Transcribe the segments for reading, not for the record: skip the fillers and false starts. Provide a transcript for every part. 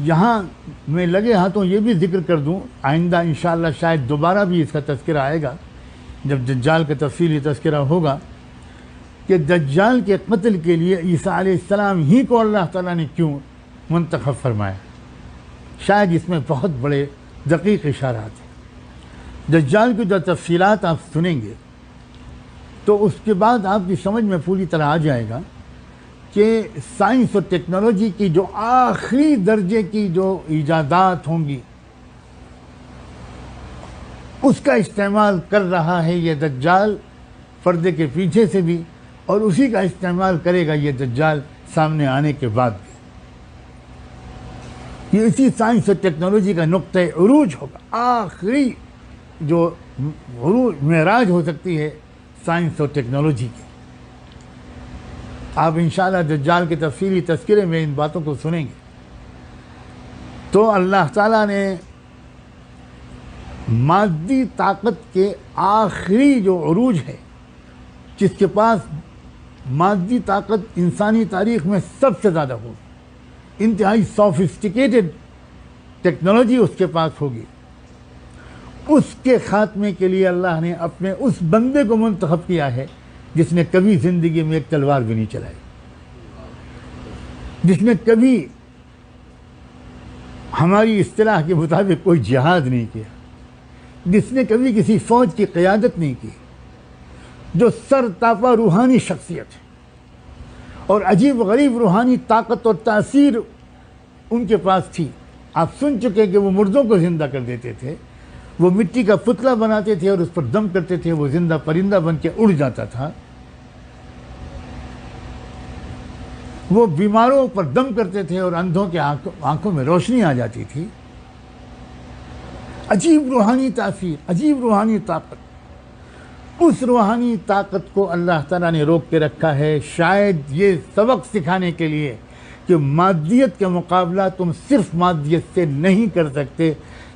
یہاں میں لگے ہاتھوں یہ بھی ذکر کر دوں، آئندہ انشاءاللہ شاید دوبارہ بھی اس کا تذکرہ آئے گا جب دجال کا تفصیلی تذکرہ ہوگا، کہ دجال کے قتل کے لیے عیسیٰ علیہ السلام ہی کو اللہ تعالیٰ نے کیوں منتخب فرمایا۔ شاید اس میں بہت بڑے دقیق اشارات ہیں۔ دجال کی جو تفصیلات آپ سنیں گے تو اس کے بعد آپ کی سمجھ میں پوری طرح آ جائے گا کہ سائنس اور ٹیکنالوجی کی جو آخری درجے کی جو ایجادات ہوں گی اس کا استعمال کر رہا ہے یہ دجال پردے کے پیچھے سے بھی، اور اسی کا استعمال کرے گا یہ دجال سامنے آنے کے بعد بھی۔ یہ اسی سائنس اور ٹیکنالوجی کا نقطہ عروج ہوگا، آخری جو عروج معراج ہو سکتی ہے سائنس اور ٹیکنالوجی کی۔ آپ انشاءاللہ دجال کے تفصیلی تذکرے میں ان باتوں کو سنیں گے۔ تو اللہ تعالیٰ نے مادی طاقت کے آخری جو عروج ہے، جس کے پاس مادی طاقت انسانی تاریخ میں سب سے زیادہ ہوگی، انتہائی سوفسٹیکیٹڈ ٹیکنالوجی اس کے پاس ہوگی، اس کے خاتمے کے لیے اللہ نے اپنے اس بندے کو منتخب کیا ہے جس نے کبھی زندگی میں ایک تلوار بھی نہیں چلائی، جس نے کبھی ہماری اصطلاح کے مطابق کوئی جہاد نہیں کیا، جس نے کبھی کسی فوج کی قیادت نہیں کی، جو سر تاپا روحانی شخصیت ہے اور عجیب و غریب روحانی طاقت اور تاثیر ان کے پاس تھی۔ آپ سن چکے کہ وہ مردوں کو زندہ کر دیتے تھے، وہ مٹی کا پتلا بناتے تھے اور اس پر دم کرتے تھے، وہ زندہ پرندہ بن کے اڑ جاتا تھا۔ وہ بیماروں پر دم کرتے تھے اور اندھوں کے آنکھوں میں روشنی آ جاتی تھی۔ عجیب روحانی تاثیر، عجیب روحانی طاقت۔ اس روحانی طاقت کو اللہ تعالیٰ نے روک کے رکھا ہے، شاید یہ سبق سکھانے کے لیے کہ مادیت کا مقابلہ تم صرف مادیت سے نہیں کر سکتے،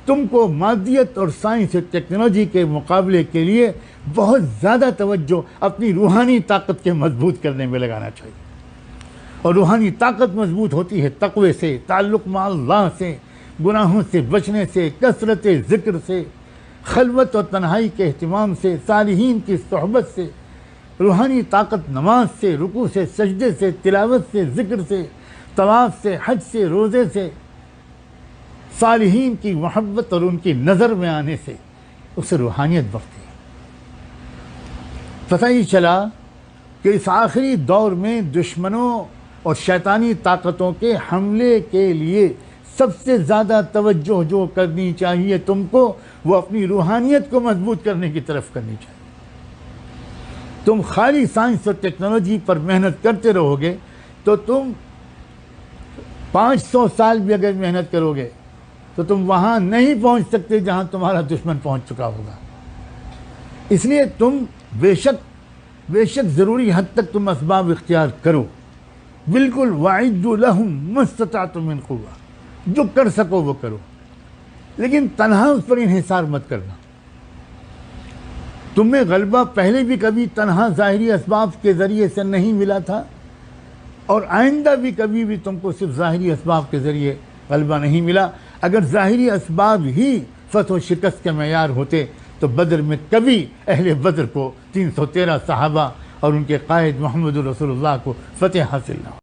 تم کو مادیت اور سائنس اور ٹیکنالوجی کے مقابلے کے لیے بہت زیادہ توجہ اپنی روحانی طاقت کے مضبوط کرنے میں لگانا چاہیے۔ اور روحانی طاقت مضبوط ہوتی ہے تقوی سے، تعلق مع اللہ سے، گناہوں سے بچنے سے، کثرت ذکر سے، خلوت اور تنہائی کے اہتمام سے، صالحین کی صحبت سے۔ روحانی طاقت نماز سے، رکوع سے، سجدے سے، تلاوت سے، ذکر سے، طواف سے، حج سے، روزے سے، صالحین کی محبت اور ان کی نظر میں آنے سے اسے روحانیت بڑھتی ہے۔ پتہ ہی چلا کہ اس آخری دور میں دشمنوں اور شیطانی طاقتوں کے حملے کے لیے سب سے زیادہ توجہ جو کرنی چاہیے تم کو، وہ اپنی روحانیت کو مضبوط کرنے کی طرف کرنی چاہیے۔ تم خالی سائنس اور ٹیکنالوجی پر محنت کرتے رہو گے تو تم 500 سال بھی اگر محنت کرو گے تو تم وہاں نہیں پہنچ سکتے جہاں تمہارا دشمن پہنچ چکا ہوگا۔ اس لیے تم بے شک ضروری حد تک تم اسباب اختیار کرو، بالکل وَأَعِدُّوا لَهُم مَا اسْتَطَعْتُم مِّن قُوَّةٍ، جو کر سکو وہ کرو، لیکن تنہا اس پر انحصار مت کرنا۔ تمہیں غلبہ پہلے بھی کبھی تنہا ظاہری اسباب کے ذریعے سے نہیں ملا تھا، اور آئندہ بھی کبھی بھی تم کو صرف ظاہری اسباب کے ذریعے غلبہ نہیں ملا۔ اگر ظاہری اسباب ہی فتح و شکست کے معیار ہوتے تو بدر میں کبھی اہل بدر کو 313 صحابہ اور ان کے قائد محمد رسول اللہ کو فتح حاصل نہ ہو۔